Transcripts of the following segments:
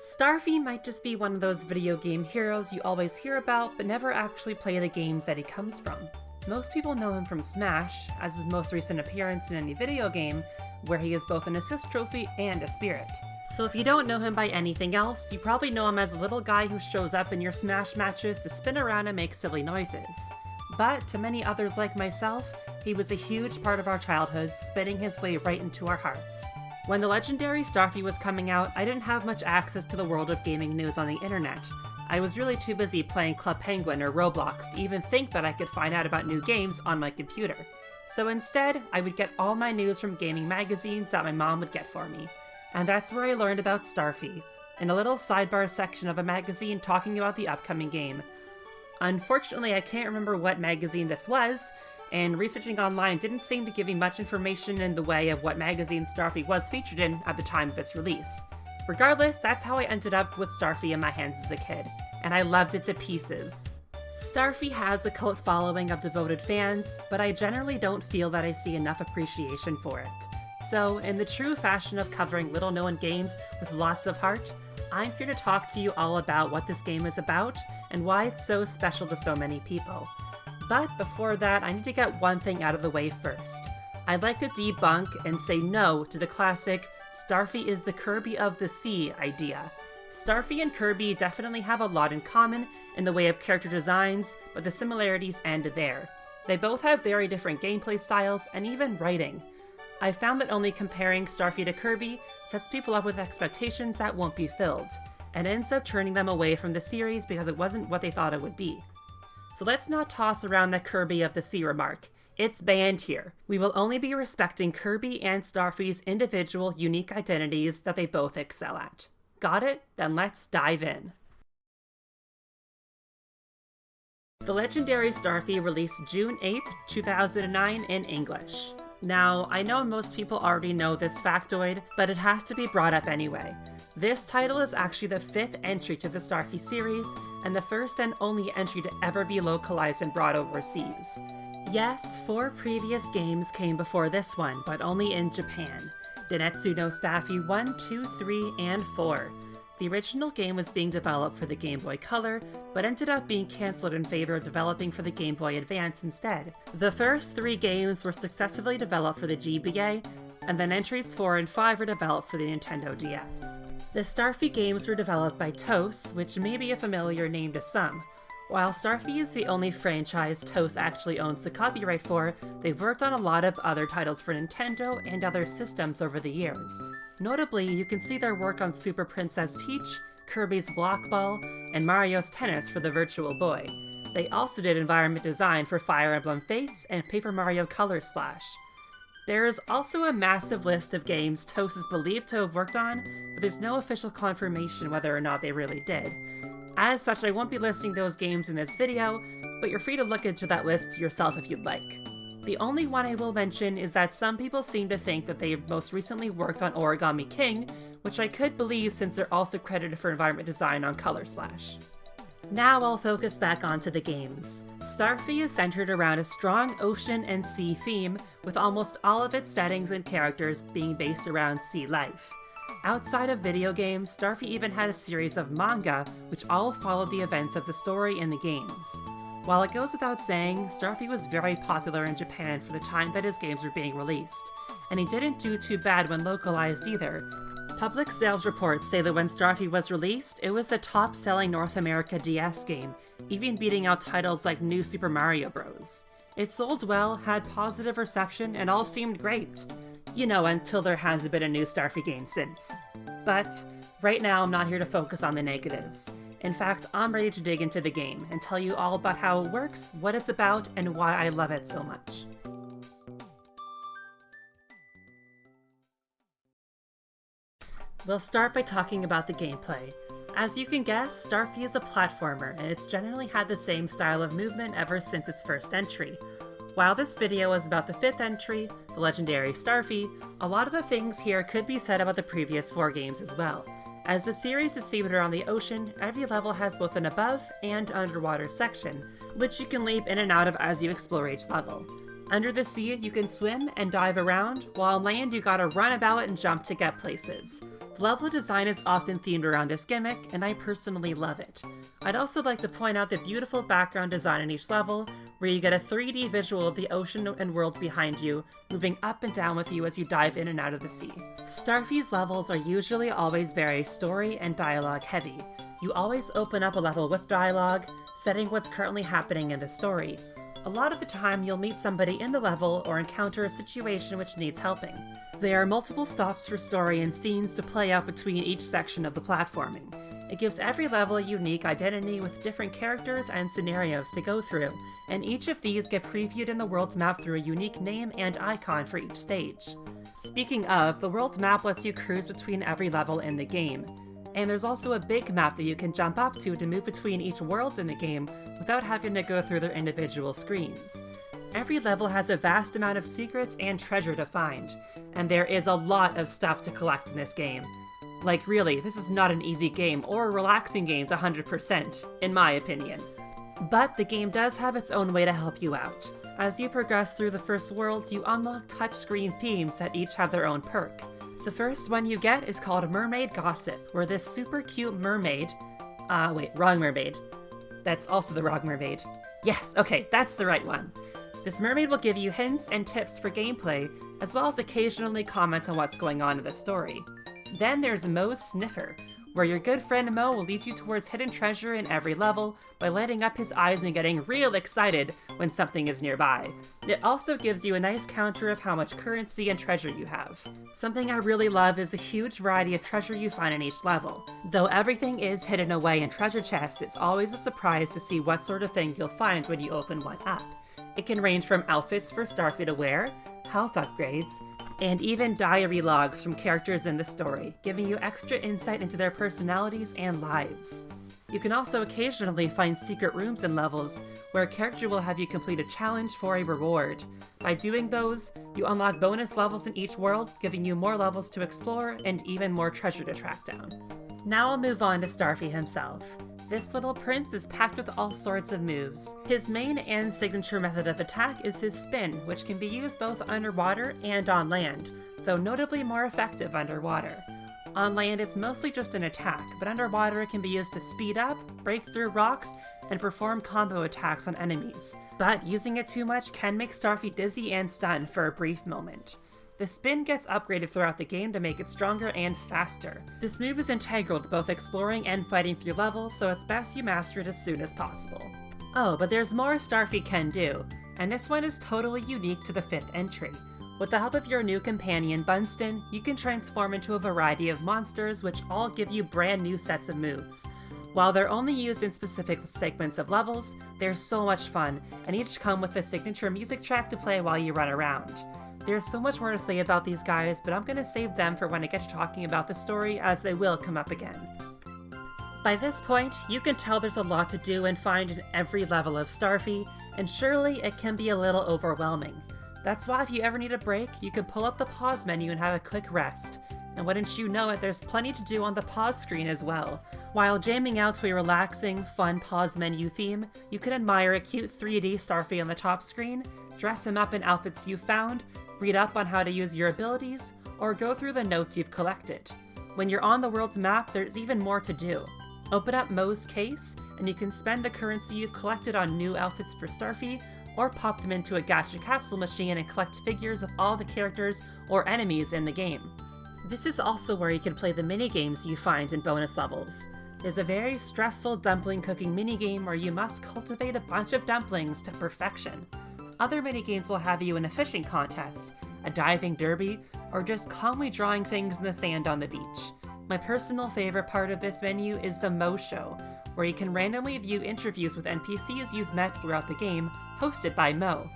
Starfy might just be one of those video game heroes you always hear about but never actually play the games that he comes from. Most people know him from Smash, as his most recent appearance in any video game, where he is both an assist trophy and a spirit. So if you don't know him by anything else, you probably know him as a little guy who shows up in your Smash matches to spin around and make silly noises. But to many others like myself, he was a huge part of our childhood, spinning his way right into our hearts. When the legendary Starfy was coming out, I didn't have much access to the world of gaming news on the internet. I was really too busy playing Club Penguin or Roblox to even think that I could find out about new games on my computer. So instead, I would get all my news from gaming magazines that my mom would get for me. And that's where I learned about Starfy, in a little sidebar section of a magazine talking about the upcoming game. Unfortunately, I can't remember what magazine this was, and researching online didn't seem to give me much information in the way of what magazine Starfy was featured in at the time of its release. Regardless, that's how I ended up with Starfy in my hands as a kid, and I loved it to pieces. Starfy has a cult following of devoted fans, but I generally don't feel that I see enough appreciation for it. So, in the true fashion of covering little-known games with lots of heart, I'm here to talk to you all about what this game is about and why it's so special to so many people. But before that, I need to get one thing out of the way first. I'd like to debunk and say no to the classic Starfy is the Kirby of the sea idea. Starfy and Kirby definitely have a lot in common in the way of character designs, but the similarities end there. They both have very different gameplay styles and even writing. I've found that only comparing Starfy to Kirby sets people up with expectations that won't be filled, and ends up turning them away from the series because it wasn't what they thought it would be. So let's not toss around the Kirby of the sea remark. It's banned here. We will only be respecting Kirby and Starfy's individual, unique identities that they both excel at. Got it? Then let's dive in. The legendary Starfy released June 8th, 2009 in English. Now, I know most people already know this factoid, but it has to be brought up anyway. This title is actually the 5th entry to the Starfy series, and the first and only entry to ever be localized and brought overseas. Yes, 4 previous games came before this one, but only in Japan. Denetsu no Starfy 1, 2, 3, and 4. The original game was being developed for the Game Boy Color, but ended up being cancelled in favor of developing for the Game Boy Advance instead. The first 3 games were successfully developed for the GBA, and then entries 4 and 5 were developed for the Nintendo DS. The Starfy games were developed by TOS, which may be a familiar name to some. While Starfy is the only franchise TOS actually owns the copyright for, they've worked on a lot of other titles for Nintendo and other systems over the years. Notably, you can see their work on Super Princess Peach, Kirby's Block Ball, and Mario's Tennis for the Virtual Boy. They also did environment design for Fire Emblem Fates and Paper Mario Color Splash. There is also a massive list of games TOS is believed to have worked on, but there's no official confirmation whether or not they really did. As such, I won't be listing those games in this video, but you're free to look into that list yourself if you'd like. The only one I will mention is that some people seem to think that they most recently worked on Origami King, which I could believe since they're also credited for environment design on Color Splash. Now I'll focus back onto the games. Starfy is centered around a strong ocean and sea theme, with almost all of its settings and characters being based around sea life. Outside of video games, Starfy even had a series of manga, which all followed the events of the story in the games. While it goes without saying, Starfy was very popular in Japan for the time that his games were being released, and he didn't do too bad when localized either. Public sales reports say that when Starfy was released, it was the top-selling North America DS game, even beating out titles like New Super Mario Bros. It sold well, had positive reception, and all seemed great. You know, until there hasn't been a new Starfy game since. But right now, I'm not here to focus on the negatives. In fact, I'm ready to dig into the game and tell you all about how it works, what it's about, and why I love it so much. We'll start by talking about the gameplay. As you can guess, Starfy is a platformer, and it's generally had the same style of movement ever since its first entry. While this video is about the 5th entry, the legendary Starfy, a lot of the things here could be said about the previous 4 games as well. As the series is themed around the ocean, every level has both an above and underwater section, which you can leap in and out of as you explore each level. Under the sea, you can swim and dive around, while on land you gotta run about and jump to get places. The level design is often themed around this gimmick, and I personally love it. I'd also like to point out the beautiful background design in each level, where you get a 3D visual of the ocean and world behind you, moving up and down with you as you dive in and out of the sea. Starfy's levels are usually always very story and dialogue heavy. You always open up a level with dialogue, setting what's currently happening in the story. A lot of the time, you'll meet somebody in the level or encounter a situation which needs helping. There are multiple stops for story and scenes to play out between each section of the platforming. It gives every level a unique identity with different characters and scenarios to go through, and each of these get previewed in the world's map through a unique name and icon for each stage. Speaking of, the world's map lets you cruise between every level in the game. And there's also a big map that you can jump up to move between each world in the game without having to go through their individual screens. Every level has a vast amount of secrets and treasure to find, and there is a lot of stuff to collect in this game. Like really, this is not an easy game or a relaxing game to 100%, in my opinion. But the game does have its own way to help you out. As you progress through the first world, you unlock touchscreen themes that each have their own perk. The first one you get is called Mermaid Gossip, where this super cute mermaid... wrong mermaid. That's also the wrong mermaid. Yes, okay, that's the right one. This mermaid will give you hints and tips for gameplay, as well as occasionally comment on what's going on in the story. Then there's Mo's Sniffer, where your good friend Mo will lead you towards hidden treasure in every level by lighting up his eyes and getting real excited when something is nearby. It also gives you a nice counter of how much currency and treasure you have. Something I really love is the huge variety of treasure you find in each level. Though everything is hidden away in treasure chests, it's always a surprise to see what sort of thing you'll find when you open one up. It can range from outfits for Starfy to wear, health upgrades, and even diary logs from characters in the story, giving you extra insight into their personalities and lives. You can also occasionally find secret rooms and levels where a character will have you complete a challenge for a reward. By doing those, you unlock bonus levels in each world, giving you more levels to explore and even more treasure to track down. Now I'll move on to Starfy himself. This little prince is packed with all sorts of moves. His main and signature method of attack is his spin, which can be used both underwater and on land, though notably more effective underwater. On land it's mostly just an attack, but underwater it can be used to speed up, break through rocks, and perform combo attacks on enemies. But using it too much can make Starfy dizzy and stunned for a brief moment. The spin gets upgraded throughout the game to make it stronger and faster. This move is integral to both exploring and fighting through levels, so it's best you master it as soon as possible. Oh, but there's more Starfy can do, and this one is totally unique to the 5th entry. With the help of your new companion, Bunston, you can transform into a variety of monsters which all give you brand new sets of moves. While they're only used in specific segments of levels, they're so much fun, and each come with a signature music track to play while you run around. There's so much more to say about these guys, but I'm gonna save them for when I get to talking about the story, as they will come up again. By this point, you can tell there's a lot to do and find in every level of Starfy, and surely it can be a little overwhelming. That's why if you ever need a break, you can pull up the pause menu and have a quick rest. And wouldn't you know it, there's plenty to do on the pause screen as well. While jamming out to a relaxing, fun pause menu theme, you can admire a cute 3D Starfy on the top screen, dress him up in outfits you've found, read up on how to use your abilities, or go through the notes you've collected. When you're on the world's map, there's even more to do. Open up Mo's case, and you can spend the currency you've collected on new outfits for Starfy, or pop them into a gacha capsule machine and collect figures of all the characters or enemies in the game. This is also where you can play the minigames you find in bonus levels. There's a very stressful dumpling cooking minigame where you must cultivate a bunch of dumplings to perfection. Other minigames will have you in a fishing contest, a diving derby, or just calmly drawing things in the sand on the beach. My personal favorite part of this menu is the Mo Show, where you can randomly view interviews with NPCs you've met throughout the game, hosted by Mo.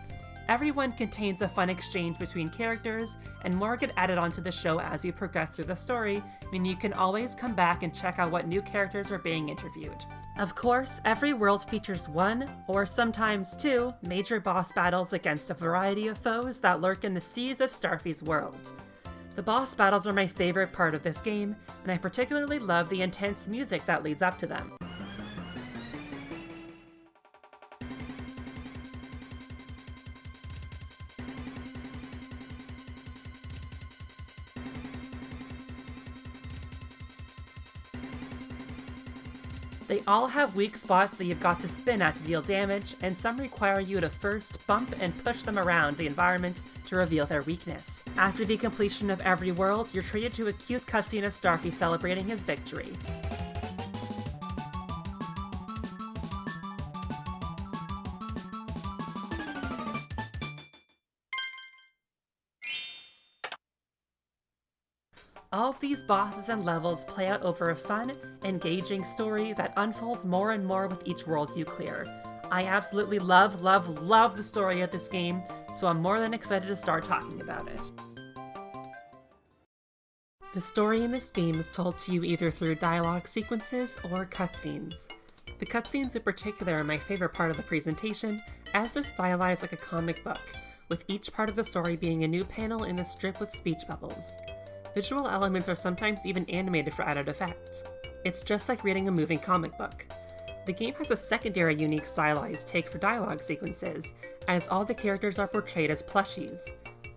Everyone contains a fun exchange between characters, and more get added onto the show as you progress through the story, meaning you can always come back and check out what new characters are being interviewed. Of course, every world features one, or sometimes two, major boss battles against a variety of foes that lurk in the seas of Starfy's world. The boss battles are my favorite part of this game, and I particularly love the intense music that leads up to them. They all have weak spots that you've got to spin at to deal damage, and some require you to first bump and push them around the environment to reveal their weakness. After the completion of every world, you're treated to a cute cutscene of Starfy celebrating his victory. All of these bosses and levels play out over a fun, engaging story that unfolds more and more with each world you clear. I absolutely love the story of this game, so I'm more than excited to start talking about it. The story in this game is told to you either through dialogue sequences or cutscenes. The cutscenes in particular are my favorite part of the presentation, as they're stylized like a comic book, with each part of the story being a new panel in the strip with speech bubbles. Visual elements are sometimes even animated for added effect. It's just like reading a moving comic book. The game has a secondary unique stylized take for dialogue sequences, as all the characters are portrayed as plushies.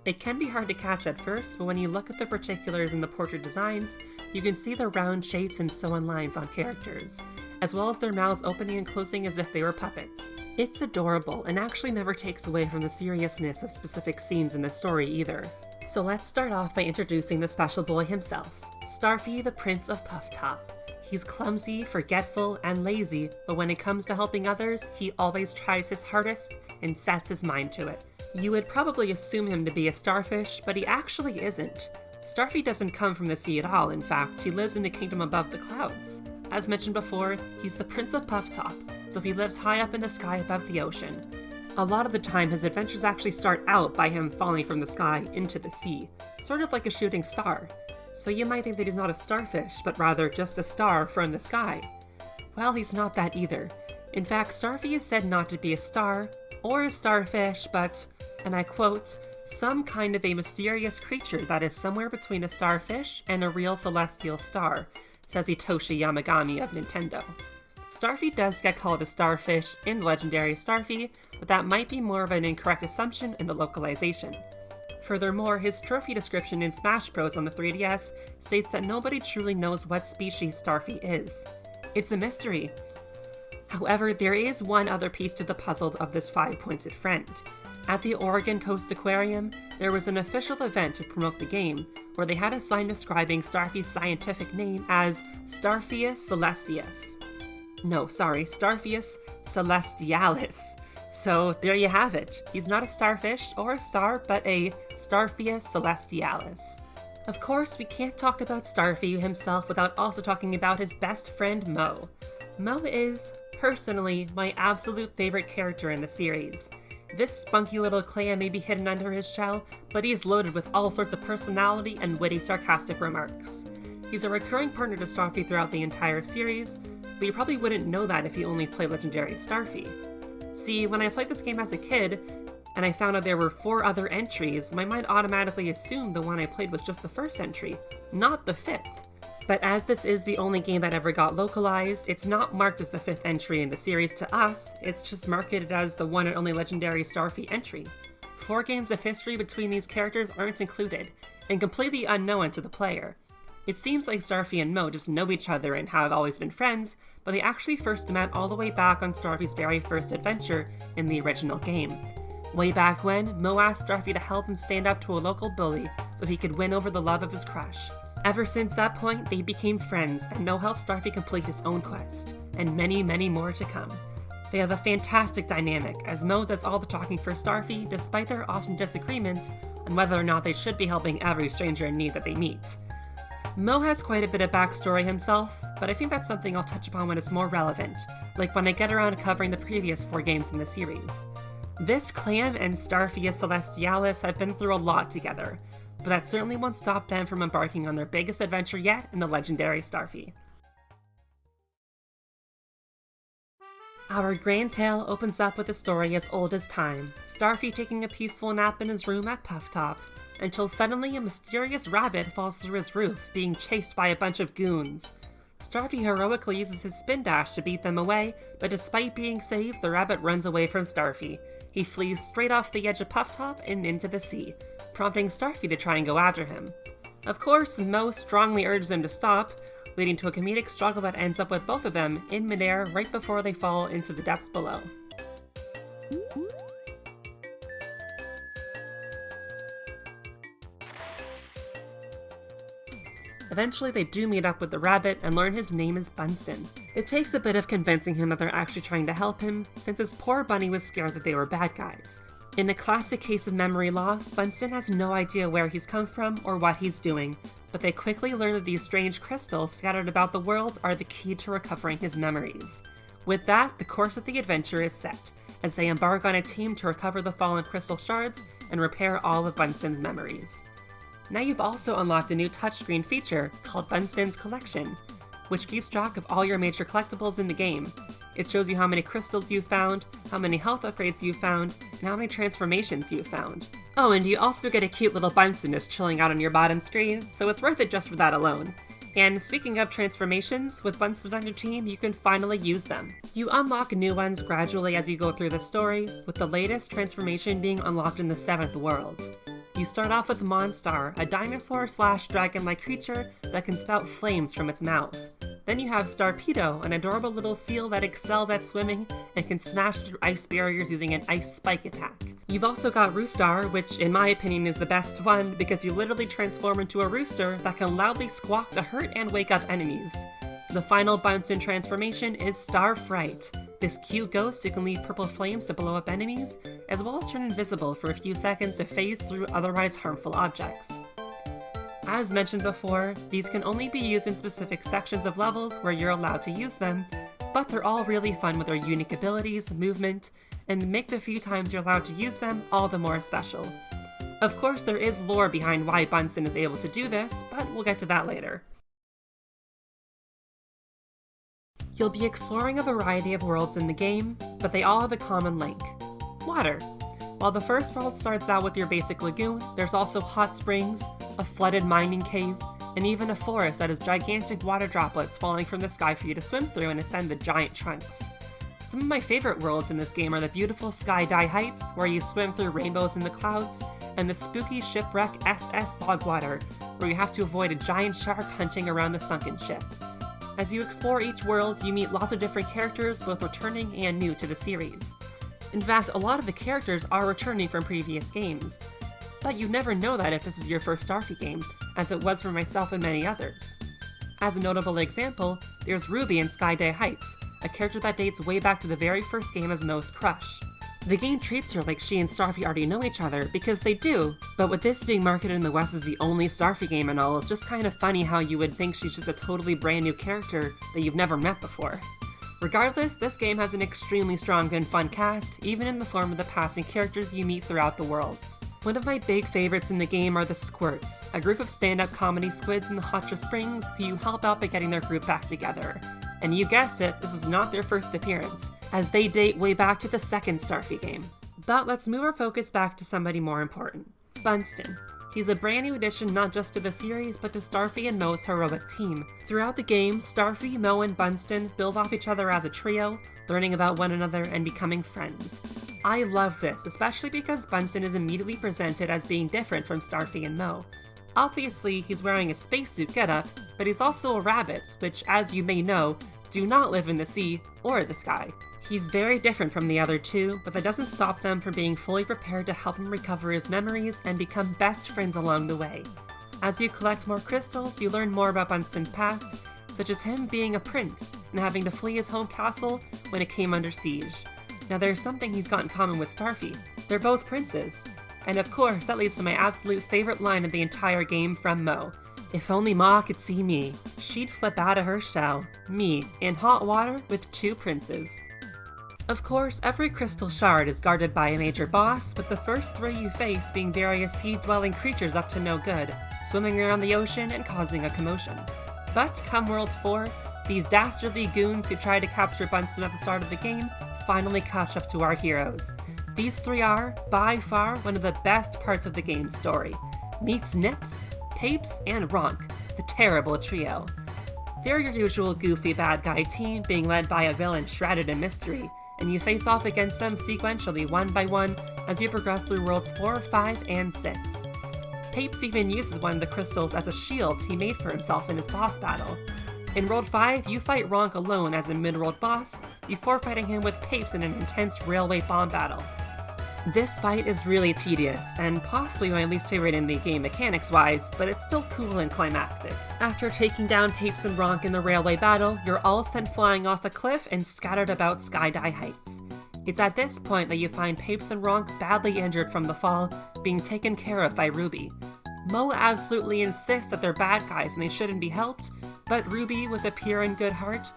It can be hard to catch at first, but when you look at the particulars in the portrait designs, you can see the round shapes and sewn lines on characters, as well as their mouths opening and closing as if they were puppets. It's adorable, and actually never takes away from the seriousness of specific scenes in the story either. So let's start off by introducing the special boy himself, Starfy, the Prince of Puff Top. He's clumsy, forgetful, and lazy, but when it comes to helping others, he always tries his hardest and sets his mind to it. You would probably assume him to be a starfish, but he actually isn't. Starfy doesn't come from the sea at all, in fact, he lives in a kingdom above the clouds. As mentioned before, he's the Prince of Puff Top, so he lives high up in the sky above the ocean. A lot of the time, his adventures actually start out by him falling from the sky into the sea, sort of like a shooting star. So you might think that he's not a starfish, but rather just a star from the sky. Well, he's not that either. In fact, Starfy is said not to be a star, or a starfish, but, and I quote, some kind of a mysterious creature that is somewhere between a starfish and a real celestial star, says Hitoshi Yamagami of Nintendo. Starfy does get called a starfish in the legendary Starfy, but that might be more of an incorrect assumption in the localization. Furthermore, his trophy description in Smash Bros. On the 3DS states that nobody truly knows what species Starfy is. It's a mystery. However, there is one other piece to the puzzle of this five-pointed friend. At the Oregon Coast Aquarium, there was an official event to promote the game, where they had a sign describing Starfy's scientific name as Starphius celestius. No, sorry, Starphius celestialis. So there you have it. He's not a starfish or a star, but a Starphius celestialis. Of course, we can't talk about Starfy himself without also talking about his best friend, Mo. Mo is, personally, my absolute favorite character in the series. This spunky little clam may be hidden under his shell, but he is loaded with all sorts of personality and witty, sarcastic remarks. He's a recurring partner to Starfy throughout the entire series, but you probably wouldn't know that if you only played Legendary Starfy. See, when I played this game as a kid, and I found out there were 4 other entries, my mind automatically assumed the one I played was just the first entry, not the 5th. But as this is the only game that ever got localized, it's not marked as the 5th entry in the series to us, it's just marketed as the one and only Legendary Starfy entry. 4 games of history between these characters aren't included, and completely unknown to the player. It seems like Starfy and Mo just know each other and have always been friends, but they actually first met all the way back on Starfy's very first adventure in the original game. Way back when, Mo asked Starfy to help him stand up to a local bully so he could win over the love of his crush. Ever since that point, they became friends, and Mo helped Starfy complete his own quest, and many, many more to come. They have a fantastic dynamic, as Mo does all the talking for Starfy, despite their often disagreements on whether or not they should be helping every stranger in need that they meet. Mo has quite a bit of backstory himself, but I think that's something I'll touch upon when it's more relevant, like when I get around to covering the previous 4 games in the series. This clan and Starphius Celestialis have been through a lot together, but that certainly won't stop them from embarking on their biggest adventure yet in the legendary Starfy. Our grand tale opens up with a story as old as time, Starfy taking a peaceful nap in his room at Puff Top, until suddenly a mysterious rabbit falls through his roof, being chased by a bunch of goons. Starfy heroically uses his spin dash to beat them away, but despite being saved, the rabbit runs away from Starfy. He flees straight off the edge of Puff Top and into the sea, prompting Starfy to try and go after him. Of course, Mo strongly urges him to stop, leading to a comedic struggle that ends up with both of them in midair right before they fall into the depths below. Eventually they do meet up with the rabbit and learn his name is Bunston. It takes a bit of convincing him that they're actually trying to help him, since his poor bunny was scared that they were bad guys. In a classic case of memory loss, Bunston has no idea where he's come from or what he's doing, but they quickly learn that these strange crystals scattered about the world are the key to recovering his memories. With that, the course of the adventure is set, as they embark on a team to recover the fallen crystal shards and repair all of Bunston's memories. Now you've also unlocked a new touchscreen feature called Bunston's Collection, which keeps track of all your major collectibles in the game. It shows you how many crystals you've found, how many health upgrades you've found, and how many transformations you've found. Oh, and you also get a cute little Bunston just chilling out on your bottom screen, so it's worth it just for that alone. And speaking of transformations, with Bunston on your team, you can finally use them. You unlock new ones gradually as you go through the story, with the latest transformation being unlocked in the 7th world. You start off with Monstar, a dinosaur/dragon-like creature that can spout flames from its mouth. Then you have Starpedo, an adorable little seal that excels at swimming and can smash through ice barriers using an ice spike attack. You've also got Roostar, which in my opinion is the best one because you literally transform into a rooster that can loudly squawk to hurt and wake up enemies. The final Bunston transformation is Starfright, this cute ghost who can leave purple flames to blow up enemies, as well as turn invisible for a few seconds to phase through otherwise harmful objects. As mentioned before, these can only be used in specific sections of levels where you're allowed to use them, but they're all really fun with their unique abilities, movement, and make the few times you're allowed to use them all the more special. Of course, there is lore behind why Bunston is able to do this, but we'll get to that later. You'll be exploring a variety of worlds in the game, but they all have a common link: water. While the first world starts out with your basic lagoon, there's also hot springs, a flooded mining cave, and even a forest that has gigantic water droplets falling from the sky for you to swim through and ascend the giant trunks. Some of my favorite worlds in this game are the beautiful Sky Dye Heights, where you swim through rainbows in the clouds, and the spooky shipwreck SS Logwater, where you have to avoid a giant shark hunting around the sunken ship. As you explore each world, you meet lots of different characters, both returning and new to the series. In fact, a lot of the characters are returning from previous games. But you never know that if this is your first Starfy game, as it was for myself and many others. As a notable example, there's Ruby in Sky Dye Heights, a character that dates way back to the very first game as Moe's crush. The game treats her like she and Starfy already know each other, because they do, but with this being marketed in the West as the only Starfy game and all, it's just kind of funny how you would think she's just a totally brand new character that you've never met before. Regardless, this game has an extremely strong and fun cast, even in the form of the passing characters you meet throughout the worlds. One of my big favorites in the game are the Squirts, a group of stand-up comedy squids in the Hotcha Springs who you help out by getting their group back together. And you guessed it, this is not their first appearance, as they date way back to the second Starfy game. But let's move our focus back to somebody more important: Bunston. He's a brand new addition not just to the series, but to Starfy and Moe's heroic team. Throughout the game, Starfy, Moe, and Bunston build off each other as a trio, learning about one another and becoming friends. I love this, especially because Bunston is immediately presented as being different from Starfy and Moe. Obviously, he's wearing a spacesuit getup, but he's also a rabbit, which, as you may know, do not live in the sea or the sky. He's very different from the other two, but that doesn't stop them from being fully prepared to help him recover his memories and become best friends along the way. As you collect more crystals, you learn more about Bunston's past, such as him being a prince and having to flee his home castle when it came under siege. Now there's something he's got in common with Starfy: they're both princes. And of course, that leads to my absolute favorite line of the entire game from Moe: "If only Ma could see me, she'd flip out of her shell. Me, in hot water with two princes." Of course, every crystal shard is guarded by a major boss, with the first three you face being various sea-dwelling creatures up to no good, swimming around the ocean and causing a commotion. But come World 4, these dastardly goons who tried to capture Bunston at the start of the game finally catch up to our heroes. These three are, by far, one of the best parts of the game's story. Meets Nips, Tapes, and Ronk, the terrible trio. They're your usual goofy bad guy team, being led by a villain shrouded in mystery, and you face off against them sequentially one by one as you progress through Worlds 4, 5, and 6. Tapes even uses one of the crystals as a shield he made for himself in his boss battle. In World 5, you fight Ronk alone as a mid-world boss, before fighting him with Papes in an intense railway bomb battle. This fight is really tedious, and possibly my least favorite in the game mechanics-wise, but it's still cool and climactic. After taking down Papes and Ronk in the railway battle, you're all sent flying off a cliff and scattered about Skydye Heights. It's at this point that you find Papes and Ronk badly injured from the fall, being taken care of by Ruby. Mo absolutely insists that they're bad guys and they shouldn't be helped, but Ruby, with a pure and good heart,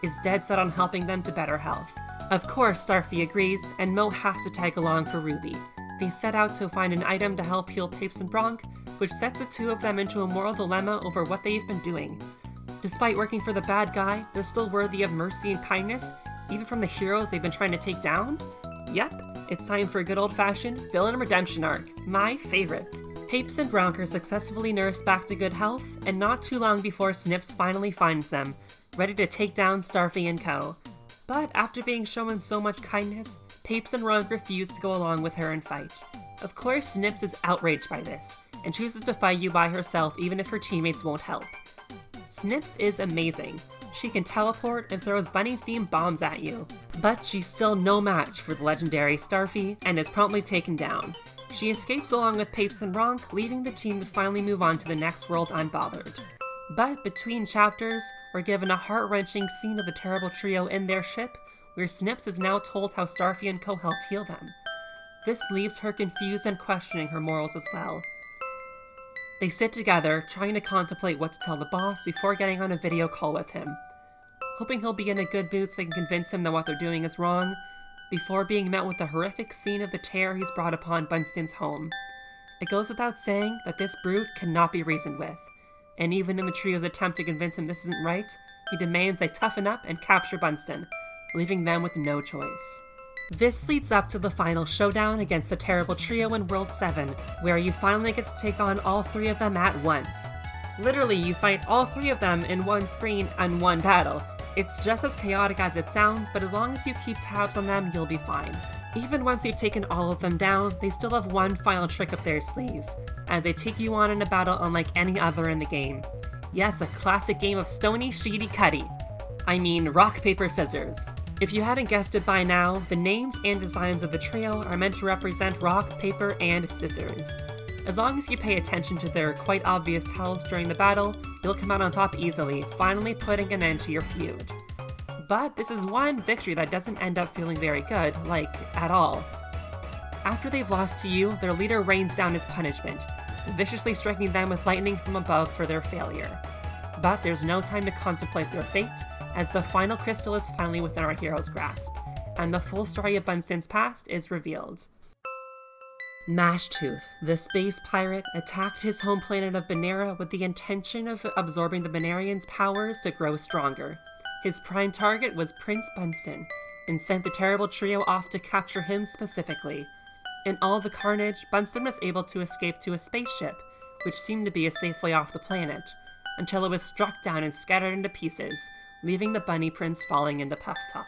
is dead set on helping them to better health. Of course, Starfy agrees, and Mo has to tag along for Ruby. They set out to find an item to help heal Papes and Ronk, which sets the two of them into a moral dilemma over what they've been doing. Despite working for the bad guy, they're still worthy of mercy and kindness, even from the heroes they've been trying to take down? Yep, it's time for a good old-fashioned villain redemption arc, my favorite. Papes and Ronk are successfully nursed back to good health, and not too long before Snips finally finds them, ready to take down Starfy and co. But after being shown so much kindness, Papes and Ronk refuse to go along with her and fight. Of course, Snips is outraged by this, and chooses to fight you by herself even if her teammates won't help. Snips is amazing. She can teleport and throws bunny-themed bombs at you, but she's still no match for the legendary Starfy and is promptly taken down. She escapes along with Papes and Ronk, leaving the team to finally move on to the next world unbothered. But between chapters, we're given a heart-wrenching scene of the terrible trio in their ship, where Snips is now told how Starfy and co helped heal them. This leaves her confused and questioning her morals as well. They sit together, trying to contemplate what to tell the boss before getting on a video call with him, hoping he'll be in a good mood so they can convince him that what they're doing is wrong, before being met with the horrific scene of the terror he's brought upon Bunsen's home. It goes without saying that this brute cannot be reasoned with, and even in the trio's attempt to convince him this isn't right, he demands they toughen up and capture Bunsen, leaving them with no choice. This leads up to the final showdown against the terrible trio in World 7, where you finally get to take on all three of them at once. Literally, you fight all three of them in one screen and one battle. It's just as chaotic as it sounds, but as long as you keep tabs on them, you'll be fine. Even once you've taken all of them down, they still have one final trick up their sleeve, as they take you on in a battle unlike any other in the game. Yes, a classic game of stony, sheety, cutty. I mean, rock, paper, scissors. If you hadn't guessed it by now, the names and designs of the trio are meant to represent rock, paper, and scissors. As long as you pay attention to their quite obvious tells during the battle, you'll come out on top easily, finally putting an end to your feud. But this is one victory that doesn't end up feeling very good, like, at all. After they've lost to you, their leader rains down his punishment, viciously striking them with lightning from above for their failure. But there's no time to contemplate their fate, as the final crystal is finally within our hero's grasp, and the full story of Bunsen's past is revealed. Mashtooth, the space pirate, attacked his home planet of Banera with the intention of absorbing the Banerians' powers to grow stronger. His prime target was Prince Bunsen, and sent the terrible trio off to capture him specifically. In all the carnage, Bunsen was able to escape to a spaceship, which seemed to be a safe way off the planet, until it was struck down and scattered into pieces, leaving the Bunny Prince falling into Puff Top.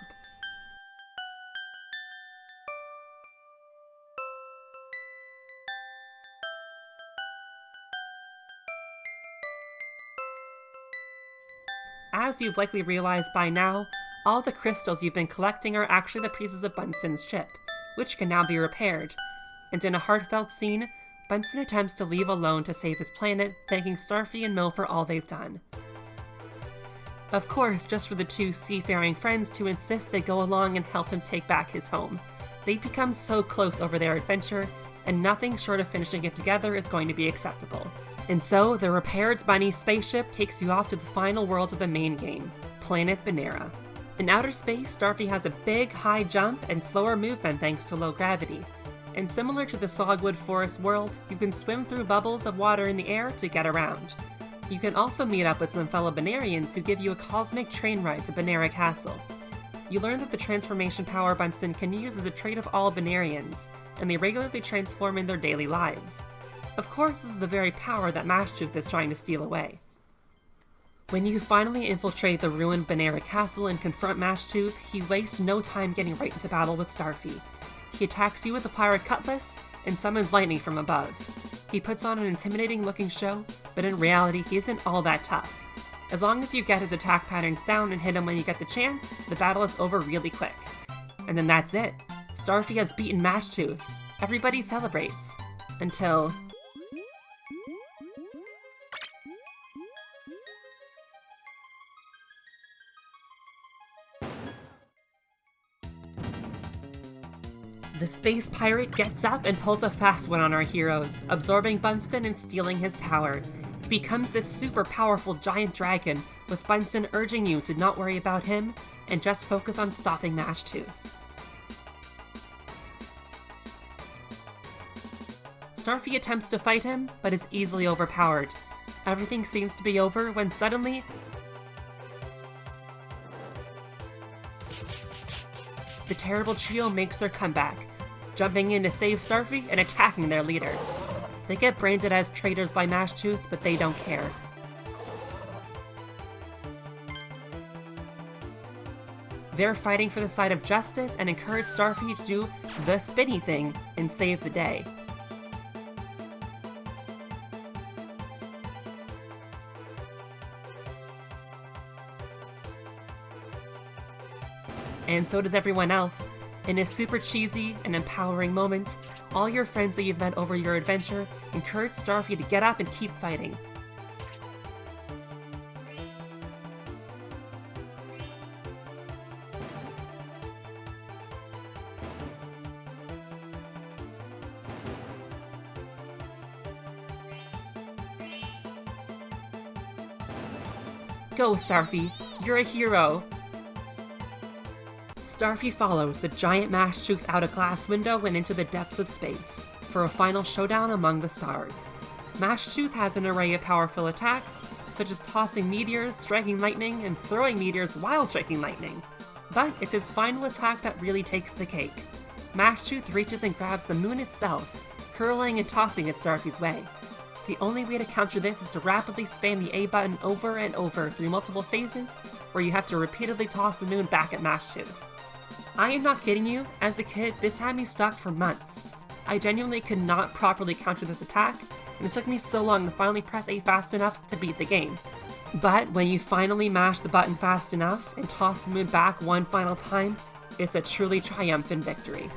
As you've likely realized by now, all the crystals you've been collecting are actually the pieces of Bunsen's ship, which can now be repaired. And in a heartfelt scene, Bunsen attempts to leave alone to save his planet, thanking Starfy and Mill for all they've done. Of course, just for the two seafaring friends to insist they go along and help him take back his home. They become so close over their adventure, and nothing short of finishing it together is going to be acceptable. And so, the repaired Bunny spaceship takes you off to the final world of the main game, Planet Banera. In outer space, Starfy has a big, high jump and slower movement thanks to low gravity. And similar to the Sogwood Forest world, you can swim through bubbles of water in the air to get around. You can also meet up with some fellow Banerians who give you a cosmic train ride to Banera Castle. You learn that the transformation power Bunsen can use is a trait of all Banerians, and they regularly transform in their daily lives. Of course, this is the very power that Mashtooth is trying to steal away. When you finally infiltrate the ruined Banera Castle and confront Mashtooth, he wastes no time getting right into battle with Starfy. He attacks you with a pirate cutlass and summons lightning from above. He puts on an intimidating looking show, but in reality he isn't all that tough. As long as you get his attack patterns down and hit him when you get the chance, the battle is over really quick. And then that's it. Starfy has beaten Mashtooth. Everybody celebrates. Until... the space pirate gets up and pulls a fast one on our heroes, absorbing Bunston and stealing his power. He becomes this super powerful giant dragon, with Bunston urging you to not worry about him and just focus on stopping Mashtooth. Starfy attempts to fight him, but is easily overpowered. Everything seems to be over when suddenly... the terrible trio makes their comeback, jumping in to save Starfy and attacking their leader. They get branded as traitors by Mashtooth, but they don't care. They're fighting for the side of justice and encourage Starfy to do the spinny thing and save the day. And so does everyone else. In a super cheesy and empowering moment, all your friends that you've met over your adventure encourage Starfy to get up and keep fighting. Go, Starfy! You're a hero! Starfy follows the giant Mashtooth out a glass window and into the depths of space, for a final showdown among the stars. Mashtooth has an array of powerful attacks, such as tossing meteors, striking lightning, and throwing meteors while striking lightning. But it's his final attack that really takes the cake. Mashtooth reaches and grabs the moon itself, hurling and tossing it Starfy's way. The only way to counter this is to rapidly spam the A button over and over through multiple phases, where you have to repeatedly toss the moon back at Mashtooth. I am not kidding you, as a kid, this had me stuck for months. I genuinely could not properly counter this attack, and it took me so long to finally press A fast enough to beat the game. But when you finally mash the button fast enough and toss the moon back one final time, it's a truly triumphant victory.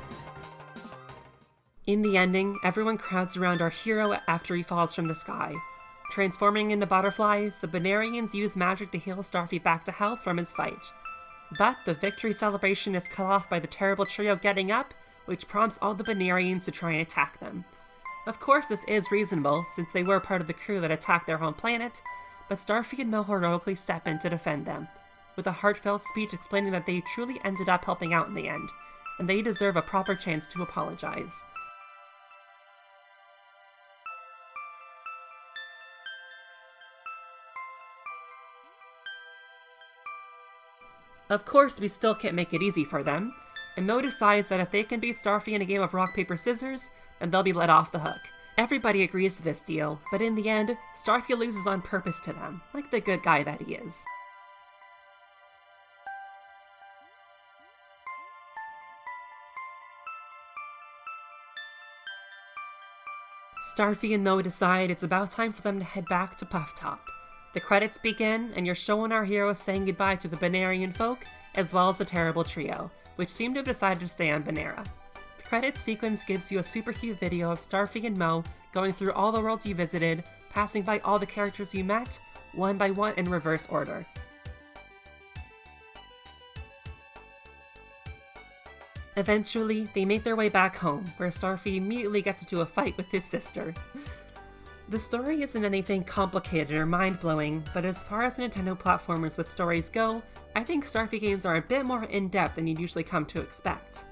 In the ending, everyone crowds around our hero after he falls from the sky. Transforming into butterflies, the Banarians use magic to heal Starfy back to health from his fight. But the victory celebration is cut off by the terrible trio getting up, which prompts all the Banarians to try and attack them. Of course this is reasonable, since they were part of the crew that attacked their home planet, but Starfy and Mo heroically step in to defend them, with a heartfelt speech explaining that they truly ended up helping out in the end, and they deserve a proper chance to apologize. Of course, we still can't make it easy for them, and Mo decides that if they can beat Starfy in a game of rock, paper, scissors, then they'll be let off the hook. Everybody agrees to this deal, but in the end, Starfy loses on purpose to them, like the good guy that he is. Starfy and Mo decide it's about time for them to head back to Puff Top. The credits begin, and you're showing our heroes saying goodbye to the Banarian folk, as well as the terrible trio, which seem to have decided to stay on Banera. The credits sequence gives you a super cute video of Starfy and Mo going through all the worlds you visited, passing by all the characters you met, one by one in reverse order. Eventually, they make their way back home, where Starfy immediately gets into a fight with his sister. The story isn't anything complicated or mind-blowing, but as far as Nintendo platformers with stories go, I think Starfy games are a bit more in-depth than you'd usually come to expect.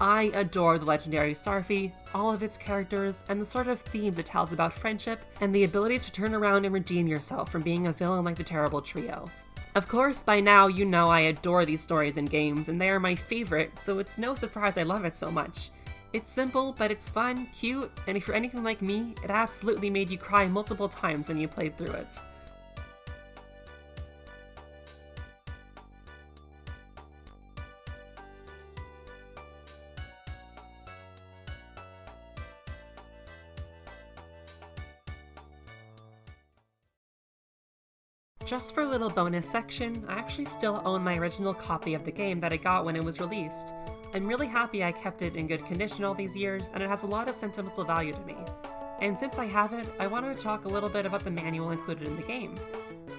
I adore the legendary Starfy, all of its characters, and the sort of themes it tells about friendship, and the ability to turn around and redeem yourself from being a villain like the terrible trio. Of course, by now you know I adore these stories and games, and they are my favorite, so it's no surprise I love it so much. It's simple, but it's fun, cute, and if you're anything like me, it absolutely made you cry multiple times when you played through it. Just for a little bonus section, I actually still own my original copy of the game that I got when it was released. I'm really happy I kept it in good condition all these years, and it has a lot of sentimental value to me. And since I have it, I wanted to talk a little bit about the manual included in the game.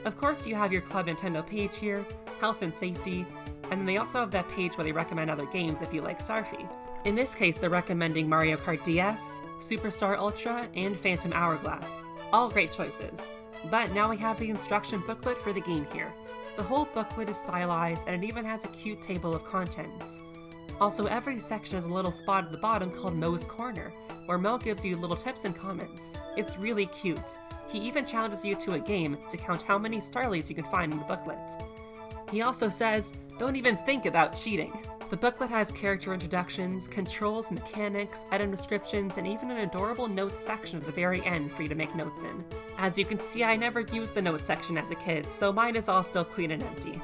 Of course, you have your Club Nintendo page here, health and safety, and then they also have that page where they recommend other games if you like Starfy. In this case, they're recommending Mario Kart DS, Superstar Ultra, and Phantom Hourglass. All great choices. But now we have the instruction booklet for the game here. The whole booklet is stylized, and it even has a cute table of contents. Also, every section has a little spot at the bottom called Mo's Corner, where Mo gives you little tips and comments. It's really cute. He even challenges you to a game to count how many starlies you can find in the booklet. He also says, don't even think about cheating. The booklet has character introductions, controls, mechanics, item descriptions, and even an adorable notes section at the very end for you to make notes in. As you can see, I never used the notes section as a kid, so mine is all still clean and empty.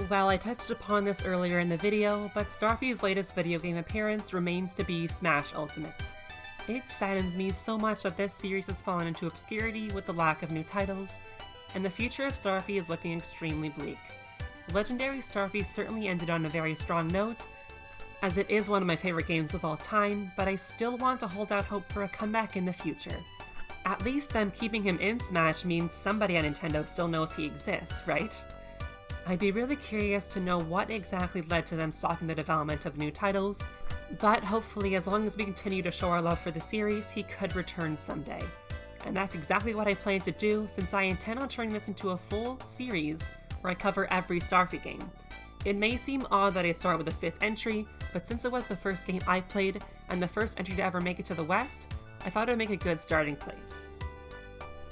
Well, I touched upon this earlier in the video, but Starfy's latest video game appearance remains to be Smash Ultimate. It saddens me so much that this series has fallen into obscurity with the lack of new titles, and the future of Starfy is looking extremely bleak. Legendary Starfy certainly ended on a very strong note, as it is one of my favorite games of all time, but I still want to hold out hope for a comeback in the future. At least them keeping him in Smash means somebody at Nintendo still knows he exists, right? I'd be really curious to know what exactly led to them stopping the development of new titles, but hopefully as long as we continue to show our love for the series, he could return someday. And that's exactly what I plan to do, since I intend on turning this into a full series where I cover every Starfy game. It may seem odd that I start with the 5th entry, but since it was the first game I played, and the first entry to ever make it to the West, I thought it would make a good starting place.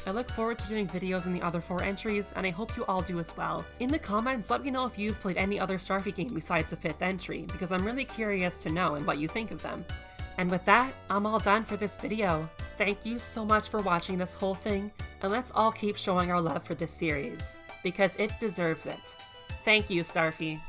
I look forward to doing videos in the other 4 entries, and I hope you all do as well. In the comments, let me know if you've played any other Starfy game besides the 5th entry, because I'm really curious to know and what you think of them. And with that, I'm all done for this video. Thank you so much for watching this whole thing, and let's all keep showing our love for this series, because it deserves it. Thank you, Starfy.